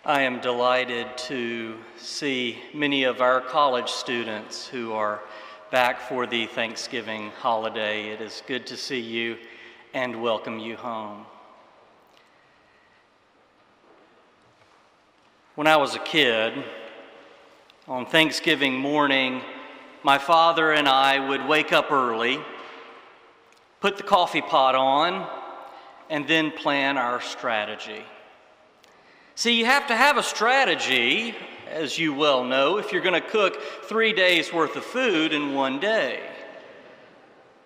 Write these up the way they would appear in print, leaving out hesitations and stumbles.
I am delighted to see many of our college students who are back for the Thanksgiving holiday. It is good to see you and welcome you home. When I was a kid, on Thanksgiving morning, my father and I would wake up early, put the coffee pot on, and then plan our strategy. See, you have to have a strategy, as you well know, if you're going to cook 3 days worth of food in one day.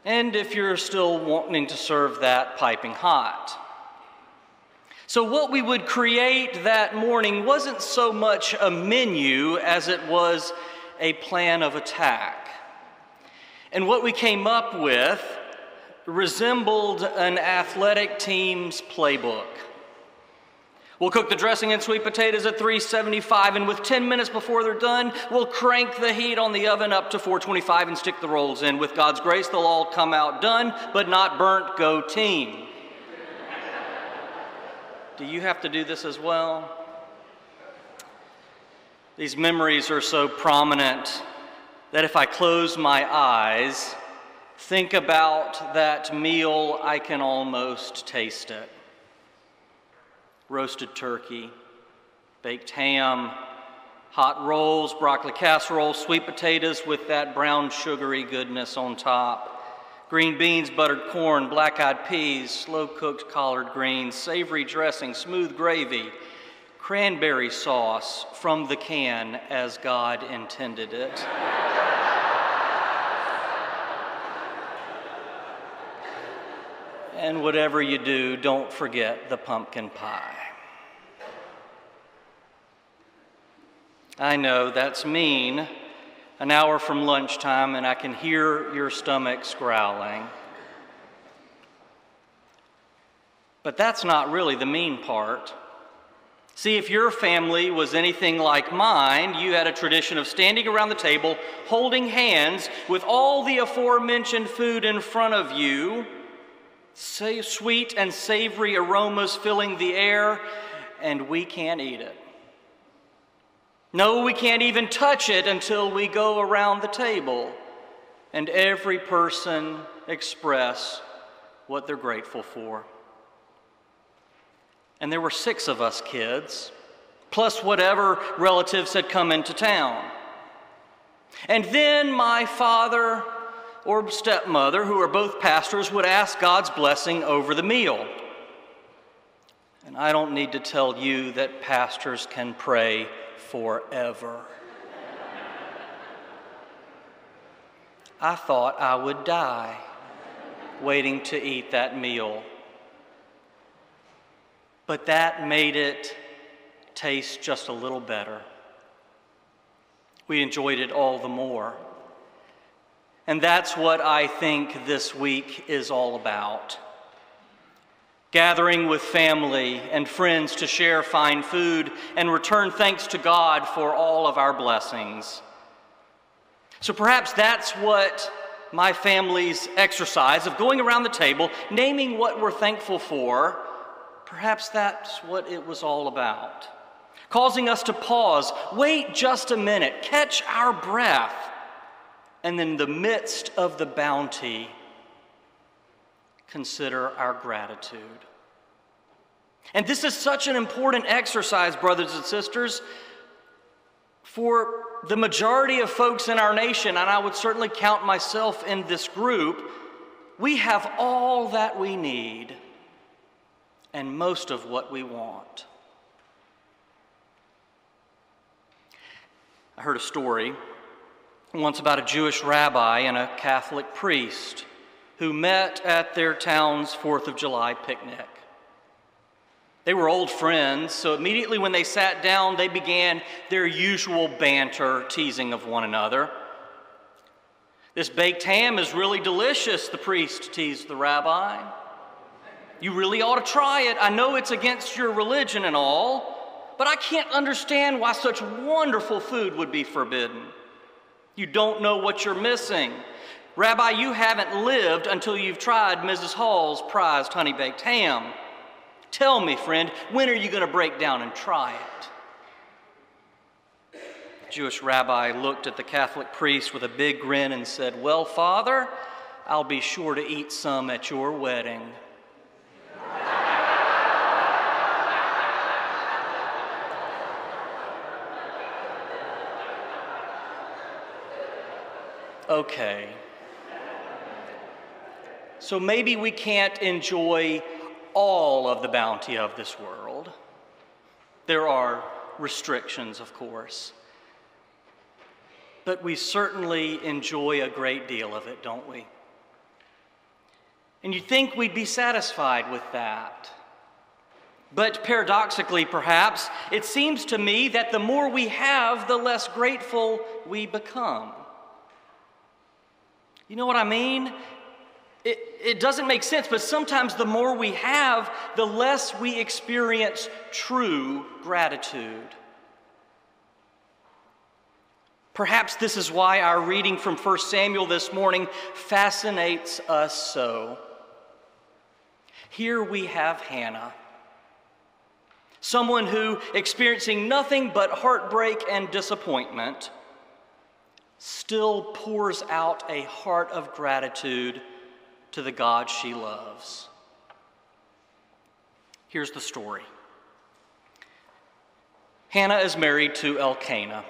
And if you're still wanting to serve that piping hot. So what we would create that morning wasn't so much a menu as it was a plan of attack. And what we came up with resembled an athletic team's playbook. We'll cook the dressing and sweet potatoes at 375, and with 10 minutes before they're done, we'll crank the heat on the oven up to 425 and stick the rolls in. With God's grace, they'll all come out done, but not burnt. Go team. Do you have to do this as well? These memories are so prominent that if I close my eyes, think about that meal, I can almost taste it. Roasted turkey, baked ham, hot rolls, broccoli casserole, sweet potatoes with that brown sugary goodness on top, green beans, buttered corn, black-eyed peas, slow-cooked collard greens, savory dressing, smooth gravy, cranberry sauce from the can as God intended it. And whatever you do, don't forget the pumpkin pie. I know that's mean, an hour from lunchtime, and I can hear your stomachs growling. But that's not really the mean part. See, if your family was anything like mine, you had a tradition of standing around the table, holding hands, with all the aforementioned food in front of you, sweet and savory aromas filling the air, and we can't eat it. No, we can't even touch it until we go around the table and every person express what they're grateful for. And there were 6 of us kids, plus whatever relatives had come into town. And then my father or stepmother, who are both pastors, would ask God's blessing over the meal. And I don't need to tell you that pastors can pray forever. I thought I would die waiting to eat that meal. But that made it taste just a little better. We enjoyed it all the more. And that's what I think this week is all about. Gathering with family and friends to share fine food and return thanks to God for all of our blessings. So perhaps that's what my family's exercise of going around the table, naming what we're thankful for, perhaps that's what it was all about. Causing us to pause, wait just a minute, catch our breath, and in the midst of the bounty, consider our gratitude. And this is such an important exercise, brothers and sisters, for the majority of folks in our nation, and I would certainly count myself in this group. We have all that we need and most of what we want. I heard a story once about a Jewish rabbi and a Catholic priest who met at their town's 4th of July picnic. They were old friends, so immediately when they sat down, they began their usual banter, teasing of one another. "This baked ham is really delicious," the priest teased the rabbi. "You really ought to try it. I know it's against your religion and all, but I can't understand why such wonderful food would be forbidden. You don't know what you're missing. Rabbi, you haven't lived until you've tried Mrs. Hall's prized honey-baked ham. Tell me, friend, when are you going to break down and try it?" Jewish rabbi looked at the Catholic priest with a big grin and said, "Well, Father, I'll be sure to eat some at your wedding." Okay. So maybe we can't enjoy all of the bounty of this world. There are restrictions, of course. But we certainly enjoy a great deal of it, don't we? And you'd think we'd be satisfied with that. But paradoxically, perhaps, it seems to me that the more we have, the less grateful we become. You know what I mean? It doesn't make sense, but sometimes the more we have, the less we experience true gratitude. Perhaps this is why our reading from 1 Samuel this morning fascinates us so. Here we have Hannah, someone who, experiencing nothing but heartbreak and disappointment, still pours out a heart of gratitude to the God she loves. Here's the story. Hannah is married to Elkanah.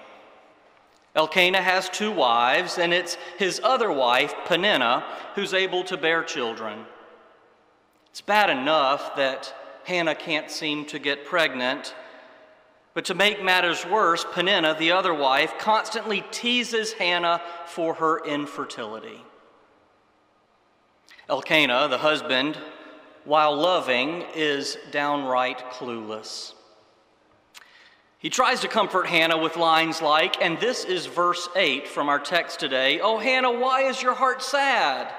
Elkanah has 2 wives, and it's his other wife, Peninnah, who's able to bear children. It's bad enough that Hannah can't seem to get pregnant, but to make matters worse, Peninnah, the other wife, constantly teases Hannah for her infertility. Elkanah, the husband, while loving, is downright clueless. He tries to comfort Hannah with lines like, and this is verse 8 from our text today, "Oh, Hannah, why is your heart sad?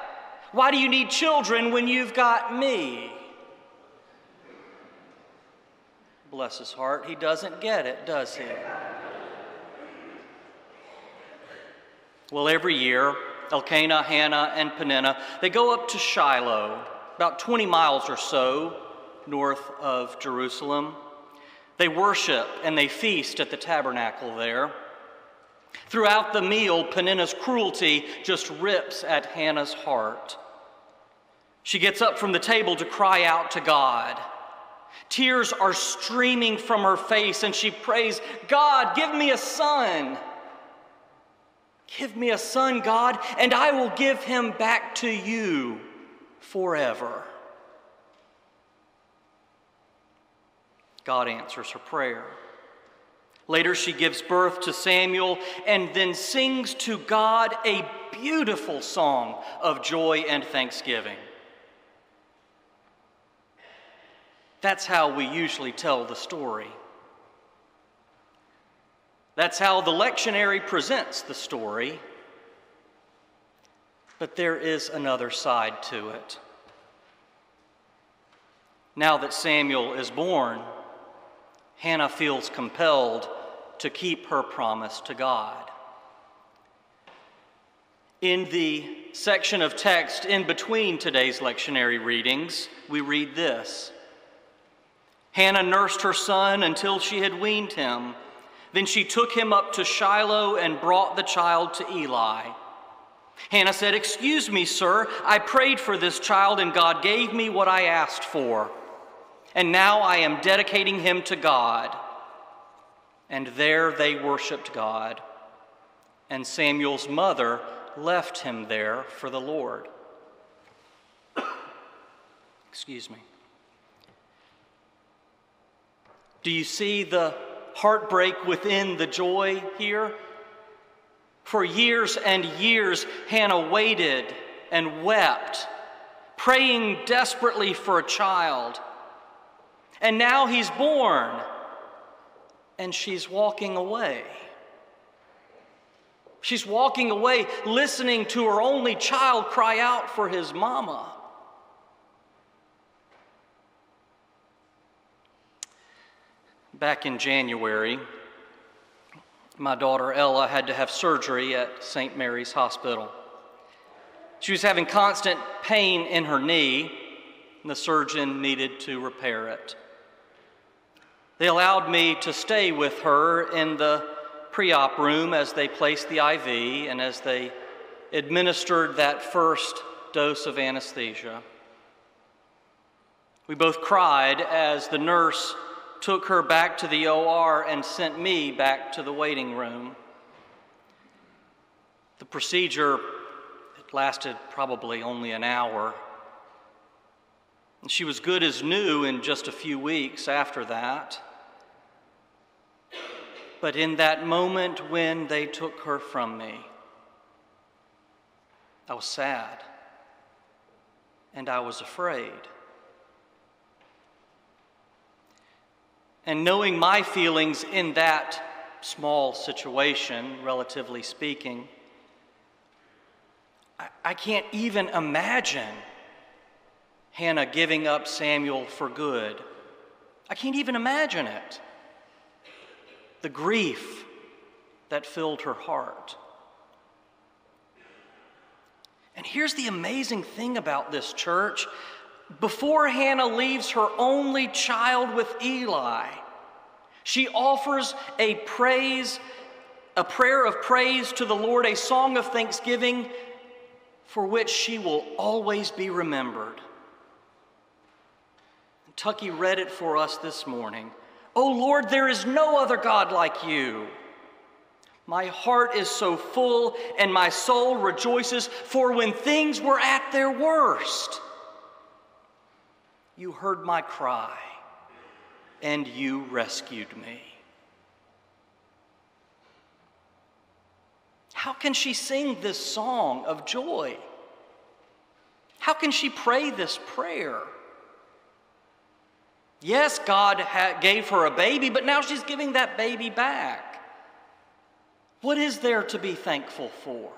Why do you need children when you've got me?" Bless his heart, he doesn't get it, does he? Well, every year, Elkanah, Hannah, and Peninnah, they go up to Shiloh, about 20 miles or so north of Jerusalem. They worship and they feast at the tabernacle there. Throughout the meal, Peninnah's cruelty just rips at Hannah's heart. She gets up from the table to cry out to God. Tears are streaming from her face, and she prays, "God, give me a son. Give me a son, God, and I will give him back to you forever." God answers her prayer. Later, she gives birth to Samuel and then sings to God a beautiful song of joy and thanksgiving. That's how we usually tell the story. That's how the lectionary presents the story. But there is another side to it. Now that Samuel is born, Hannah feels compelled to keep her promise to God. In the section of text in between today's lectionary readings, we read this. Hannah nursed her son until she had weaned him. Then she took him up to Shiloh and brought the child to Eli. Hannah said, "Excuse me, sir, I prayed for this child and God gave me what I asked for. And now I am dedicating him to God." And there they worshiped God. And Samuel's mother left him there for the Lord. Excuse me. Do you see the heartbreak within the joy here? For years and years, Hannah waited and wept, praying desperately for a child. And now he's born, and she's walking away. She's walking away, listening to her only child cry out for his mama. Back in January, my daughter Ella had to have surgery at St. Mary's Hospital. She was having constant pain in her knee, and the surgeon needed to repair it. They allowed me to stay with her in the pre-op room as they placed the IV and as they administered that first dose of anesthesia. We both cried as the nurse took her back to the OR and sent me back to the waiting room. The procedure lasted probably only an hour. And she was good as new in just a few weeks after that. But in that moment when they took her from me, I was sad and I was afraid. And knowing my feelings in that small situation, relatively speaking, I can't even imagine Hannah giving up Samuel for good. I can't even imagine it. The grief that filled her heart. And here's the amazing thing about this church. Before Hannah leaves her only child with Eli, she offers a prayer of praise to the Lord, a song of thanksgiving for which she will always be remembered. Tucky read it for us this morning. "O Lord, there is no other God like you. My heart is so full and my soul rejoices, for when things were at their worst, you heard my cry and you rescued me." How can she sing this song of joy? How can she pray this prayer? Yes, God gave her a baby, but now she's giving that baby back. What is there to be thankful for?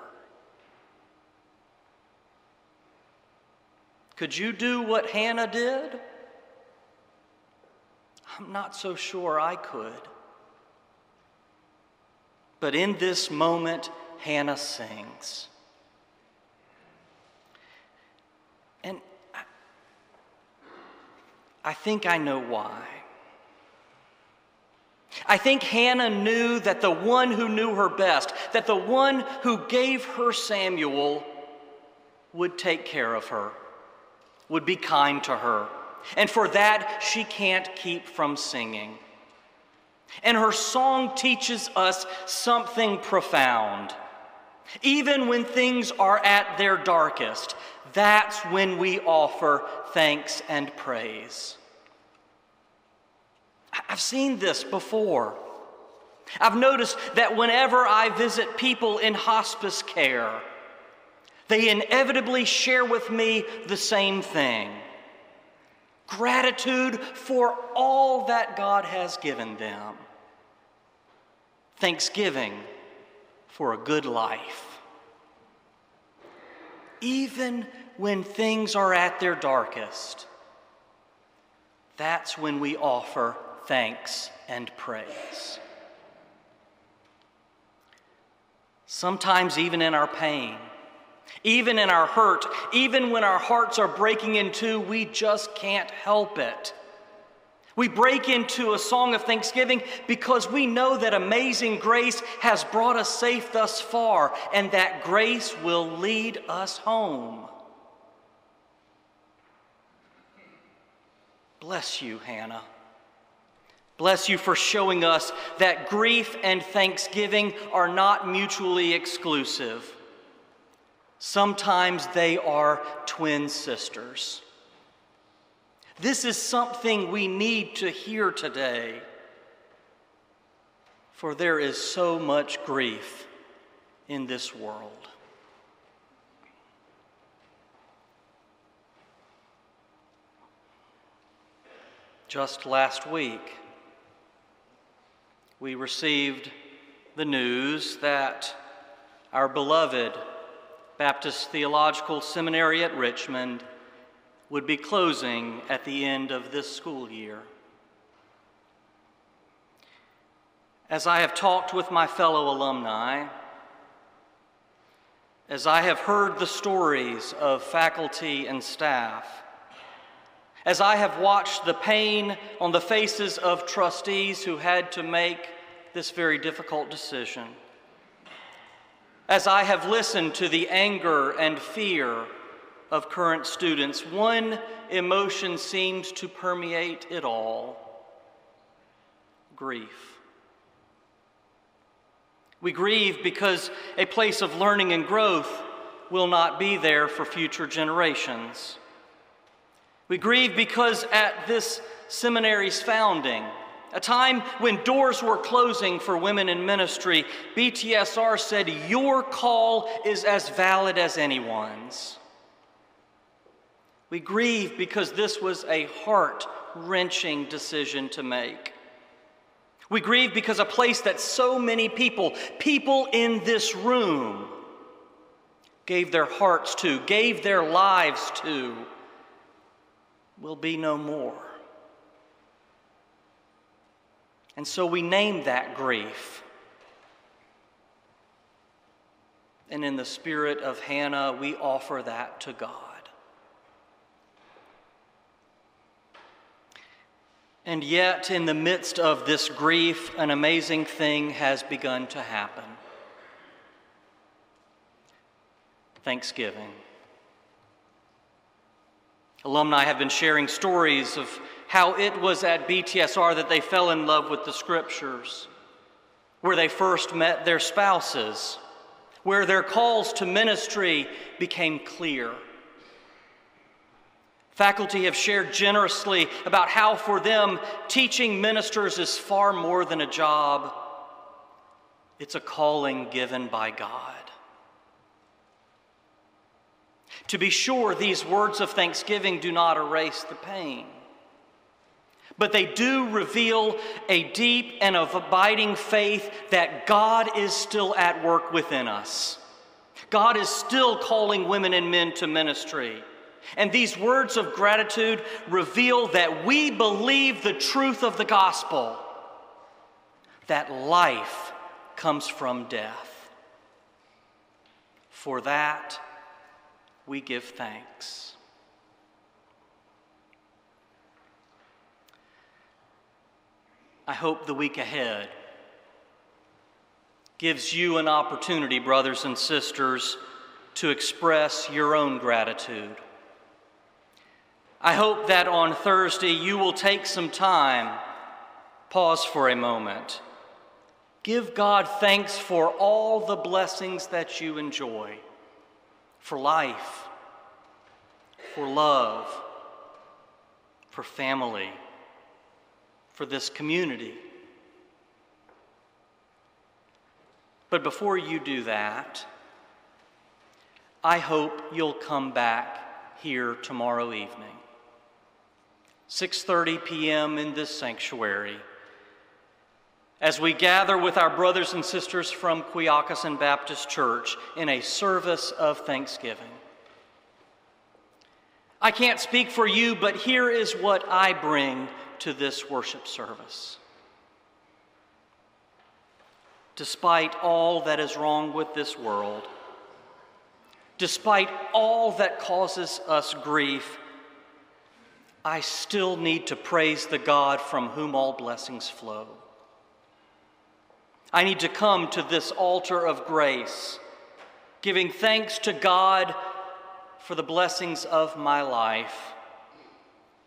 Could you do what Hannah did? I'm not so sure I could. But in this moment, Hannah sings. And I think I know why. I think Hannah knew that the one who knew her best, that the one who gave her Samuel, would take care of her, would be kind to her. And for that, she can't keep from singing. And her song teaches us something profound. Even when things are at their darkest, that's when we offer thanks and praise. I've seen this before. I've noticed that whenever I visit people in hospice care, they inevitably share with me the same thing: gratitude for all that God has given them, thanksgiving for a good life. Even when things are at their darkest, that's when we offer thanks and praise. Sometimes even in our pain, even in our hurt, even when our hearts are breaking in two, we just can't help it. We break into a song of thanksgiving because we know that amazing grace has brought us safe thus far, and that grace will lead us home. Bless you, Hannah. Bless you for showing us that grief and thanksgiving are not mutually exclusive. Sometimes they are twin sisters. This is something we need to hear today, for there is so much grief in this world. Just last week, we received the news that our beloved Baptist Theological Seminary at Richmond would be closing at the end of this school year. As I have talked with my fellow alumni, as I have heard the stories of faculty and staff, as I have watched the pain on the faces of trustees who had to make this very difficult decision. As I have listened to the anger and fear of current students, one emotion seems to permeate it all: grief. We grieve because a place of learning and growth will not be there for future generations. We grieve because at this seminary's founding, a time when doors were closing for women in ministry, BTSR said, "Your call is as valid as anyone's." We grieve because this was a heart-wrenching decision to make. We grieve because a place that so many people in this room, gave their hearts to, gave their lives to, will be no more. And so we name that grief. And in the spirit of Hannah, we offer that to God. And yet, in the midst of this grief, an amazing thing has begun to happen. Thanksgiving. Alumni have been sharing stories of how it was at BTSR that they fell in love with the Scriptures, where they first met their spouses, where their calls to ministry became clear. Faculty have shared generously about how for them teaching ministers is far more than a job. It's a calling given by God. To be sure, these words of thanksgiving do not erase the pain, but they do reveal a deep and abiding faith that God is still at work within us. God is still calling women and men to ministry. And these words of gratitude reveal that we believe the truth of the gospel, that life comes from death. For that, we give thanks. I hope the week ahead gives you an opportunity, brothers and sisters, to express your own gratitude. I hope that on Thursday you will take some time, pause for a moment, give God thanks for all the blessings that you enjoy, for life, for love, for family, for this community. But before you do that, I hope you'll come back here tomorrow evening, 6:30 p.m. in this sanctuary, as we gather with our brothers and sisters from Quioccasin Baptist Church in a service of thanksgiving. I can't speak for you, but here is what I bring to this worship service. Despite all that is wrong with this world, despite all that causes us grief, I still need to praise the God from whom all blessings flow. I need to come to this altar of grace, giving thanks to God for the blessings of my life,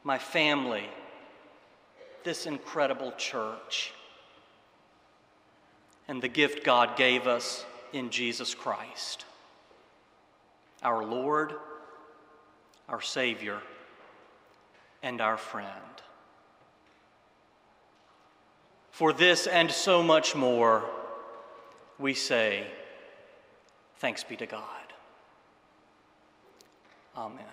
my family, this incredible church, and the gift God gave us in Jesus Christ, our Lord, our Savior, and our friend. For this and so much more, we say, thanks be to God. Amen.